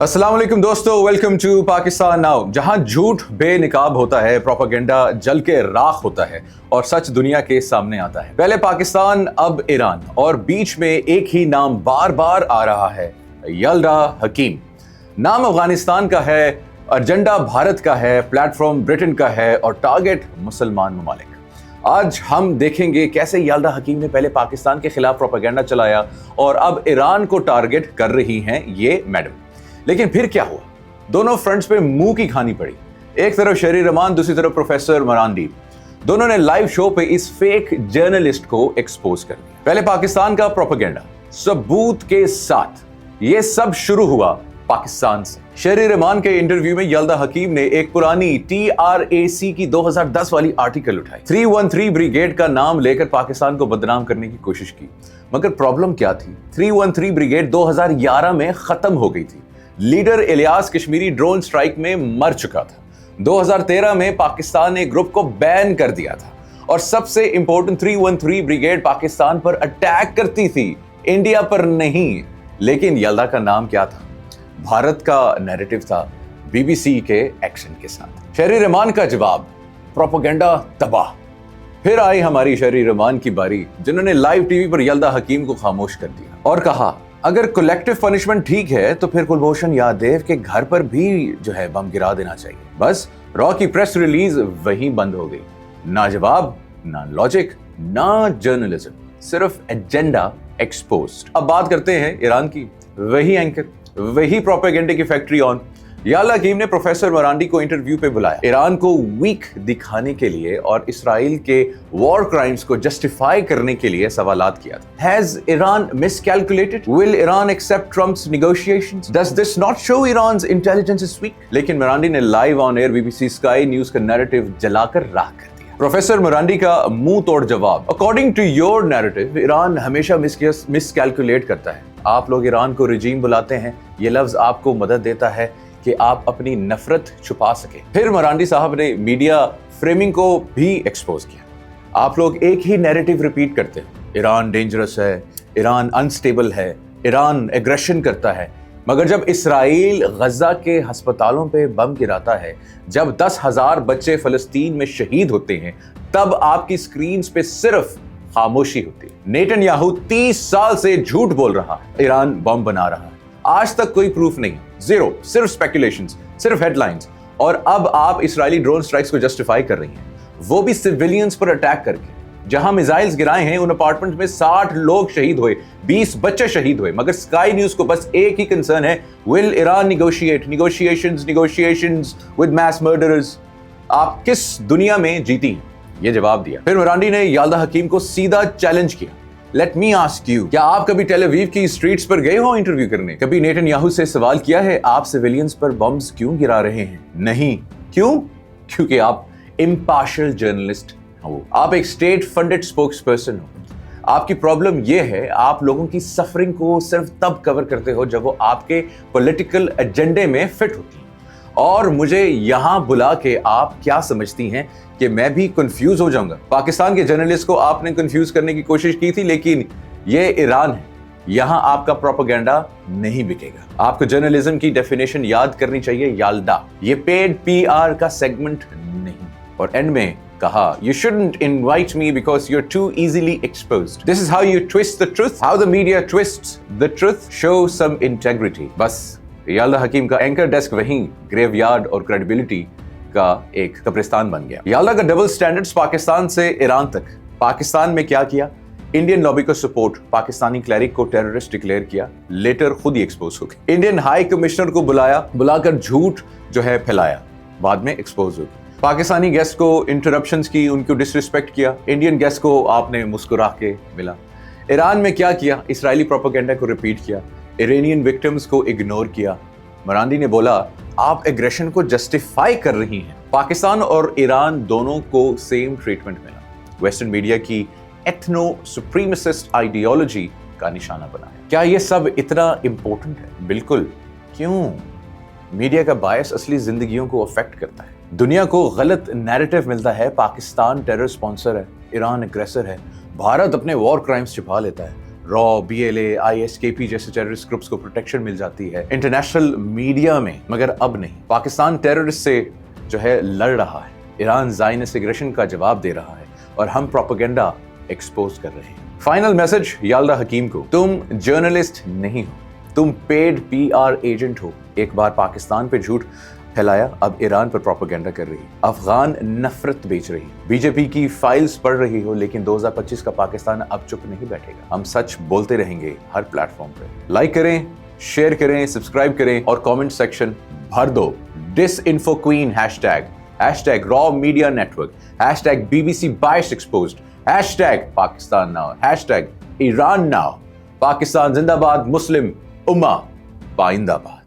अस्सलाम वालेकुम दोस्तों, वेलकम टू पाकिस्तान नाउ। जहां झूठ बेनकाब होता है, प्रोपेगेंडा जल के राख होता है और सच दुनिया के सामने आता है। पहले पाकिस्तान, अब ईरान, और बीच में एक ही नाम बार बार आ रहा है, यल्दा हकीम। नाम अफगानिस्तान का है, एजेंडा भारत का है, प्लेटफॉर्म ब्रिटेन का है और टारगेट मुसलमान ममालिक। आज हम देखेंगे कैसे यल्दा हकीम ने पहले पाकिस्तान के खिलाफ प्रोपेगेंडा चलाया और अब ईरान को टारगेट कर रही हैं ये मैडम। लेकिन फिर क्या हुआ? दोनों फ्रंट्स पे मुंह की खानी पड़ी। एक तरफ शहरी रहमान, दूसरी तरफ प्रोफेसर मरांडी। दोनों ने लाइव शो पे इस फेक जर्नलिस्ट को एक्सपोज कर दिया। पहले पाकिस्तान का प्रोपेगेंडा सबूत के साथ। ये सब शुरू हुआ पाकिस्तान से। शहरी रहमान के इंटरव्यू में यल्दा हकीम ने एक पुरानी TRAC की 2010 वाली आर्टिकल उठाई। 313 ब्रिगेड का नाम लेकर पाकिस्तान को बदनाम करने की कोशिश की। मगर प्रॉब्लम क्या थी? 313 ब्रिगेड 2011 में खत्म हो गई थी। Leader Ilyas Kashmiri drone strike में मर चुका था। 2013 में पाकिस्तान ने ग्रुप को बैन कर दिया था और सबसे इंपॉर्टेंट 313 ब्रिगेड पाकिस्तान पर अटैक करती थी, इंडिया पर नहीं। लेकिन यल्दा का नाम क्या था? भारत का नैरेटिव था, BBC के एक्शन के साथ। शहरी रहमान का जवाब, प्रोपेगेंडा तबाह। फिर आई हमारी शहरी रहमान की बारी, जिन्होंने लाइव टीवी पर यल्दा हकीम को खामोश कर दिया और कहा, अगर कलेक्टिव पनिशमेंट ठीक है तो फिर कुलभूषण यादव के घर पर भी जो है बम गिरा देना चाहिए। बस रॉ की प्रेस रिलीज वहीं बंद हो गई। ना जवाब, ना लॉजिक, ना जर्नलिज्म, सिर्फ एजेंडा एक्सपोज्ड। अब बात करते हैं ईरान की। वही एंकर, वही प्रोपेगेंडा की फैक्ट्री ऑन। यल्दा हकीम ने प्रोफेसर मरांडी को इंटरव्यू पे बुलाया, ईरान को वीक दिखाने के लिए और इसराइल के वॉर क्राइम्स को जस्टिफाई करने के लिए सवालात किया था। Has Iran miscalculated? Will Iran accept Trump's negotiations? Does this not show Iran's intelligence is weak? लेकिन मरांडी ने live on air BBC sky news का नैरेटिव जलाकर राख कर दिया। प्रोफेसर मरांडी का मुंह तोड़ जवाब, according to your narrative Iran हमेशा मिसकैलकुलेट करता है। आप लोग ईरान को रिजीम बुलाते हैं, ये लफ्ज आपको मदद देता है कि आप अपनी नफरत छुपा सके। फिर मरांडी साहब ने मीडिया फ्रेमिंग को भी एक्सपोज किया। आप लोग एक ही नैरेटिव रिपीट करते हैं, ईरान डेंजरस है, ईरान अनस्टेबल है, ईरान एग्रेशन करता है। मगर जब इसराइल गजा के अस्पतालों पे बम गिराता है, जब 10,000 बच्चे फलस्तीन में शहीद होते हैं, तब आपकी स्क्रीन पे सिर्फ खामोशी होती है। नेतन्याहू 30 साल से झूठ बोल रहा है, ईरान बम बना रहा है। आज तक कोई प्रूफ नहीं, जीरो, सिर्फ स्पेकुलेशंस, सिर्फ हेडलाइंस। और अब आप इसराइली ड्रोन स्ट्राइक्स को जस्टिफाई कर रही हैं, वो भी सिविलियंस पर अटैक करके। जहां मिसाइल्स गिराए हैं उन अपार्टमेंट में 60 लोग शहीद हुए, 20 बच्चे शहीद हुए। मगर स्काई न्यूज को बस एक ही कंसर्न है, will Iran negotiations with mass murderers. आप किस दुनिया में जीती हैं? ये जवाब दिया। फिर मरांडी ने यल्दा हकीम को सीधा चैलेंज किया, लेट मी आस्क यू, क्या आप कभी टेल अवीव की स्ट्रीट्स पर गए हो इंटरव्यू करने? कभी नेतन्याहू से सवाल किया है, आप सिविलियंस पर बम्स क्यों गिरा रहे हैं? नहीं। क्यों? क्योंकि आप इम्पार्शियल जर्नलिस्ट हो, आप एक स्टेट फंडेड स्पोक्स पर्सन हो। आपकी प्रॉब्लम यह है, आप लोगों की सफरिंग को सिर्फ तब कवर करते हो जब वो आपके पॉलिटिकल एजेंडे में फिट होती है। और मुझे यहां बुला के आप क्या समझती हैं कि मैं भी कंफ्यूज हो जाऊंगा? पाकिस्तान के जर्नलिस्ट को आपने कंफ्यूज करने की कोशिश की थी, लेकिन ये ईरान है, यहां आपका प्रोपेगेंडा नहीं बिकेगा। आपको जर्नलिज्म की डेफिनेशन याद करनी चाहिए, यल्दा। ये पेड PR का सेगमेंट नहीं। और एंड में कहा, you shouldn't invite me because you're too easily exposed. This is how you twist the truth. How the media twists the truth. Show some integrity. बस यल्दा हकीम का एंकर डेस्क वहीं graveyard और credibility का एक कब्रिस्तान बन गया। यल्दा का डबल स्टैंडर्ड्स पाकिस्तान से ईरान तक। पाकिस्तान में क्या किया? इंडियन लॉबी को सपोर्ट, पाकिस्तानी क्लैरिक को टेररिस्ट डिक्लेयर किया, लेटर खुद ही एक्सपोज हो गई। इंडियन हाई कमिश्नर को बुलाकर झूठ जो है फैलाया, बाद में एक्सपोज हो गई। पाकिस्तानी गेस्ट को इंटरप्शंस की, उनको डिसरिस्पेक्ट किया, इंडियन गेस्ट को आपने मुस्कुरा के मिला। ईरान में क्या किया? इसराइली प्रोपेगेंडा को रिपीट किया, इरानियन विक्टिम्स को इग्नोर किया। मरांडी ने बोला, आप एग्रेशन को जस्टिफाई कर रही हैं। पाकिस्तान और ईरान दोनों को सेम ट्रीटमेंट मिला। वेस्टर्न मीडिया की एथनो सुप्रीमेसिस्ट आइडियोलॉजी का निशाना बनाया। क्या ये सब इतना इंपॉर्टेंट है? बिल्कुल। क्यों? मीडिया का बायस असली जिंदगियों को अफेक्ट करता है। दुनिया को गलत नैरेटिव मिलता है, पाकिस्तान टेरर स्पॉन्सर है, ईरान एग्रेसर है, भारत अपने वॉर क्राइम्स छिपा लेता है, रॉ, BLA, ISKP जैसे टेररिस्ट ग्रुप्स को प्रोटेक्शन मिल जाती है इंटरनेशनल मीडिया में, मगर अब नहीं। पाकिस्तान टेररिस्ट से जो है लड़ रहा है, ईरान ज़ायनिस्ट एग्रेशन का जवाब दे रहा है और हम प्रोपेगेंडा एक्सपोज कर रहे हैं। फाइनल मैसेज याल्दा हकीम को, तुम जर्नलिस्ट नहीं हो, तुम पेड PR एजेंट हो। एक बार पाकिस्तान पे झूठ फैलाया, अब ईरान पर प्रोपेगेंडा कर रही, अफगान नफरत बेच रही, बीजेपी की फाइल्स पढ़ रही हो, लेकिन 2025 का पाकिस्तान अब चुप नहीं बैठेगा। हम सच बोलते रहेंगे हर प्लेटफॉर्म पे। लाइक करें, शेयर करें, सब्सक्राइब करें और कमेंट सेक्शन भर दो डिसइन्फो क्वीन हैशटैग रॉ media network, hashtag BBC bias exposed, hashtag Pakistan now, hashtag Iran now. Pakistan जिंदाबाद, मुस्लिम उम्मा पाइंदाबाद।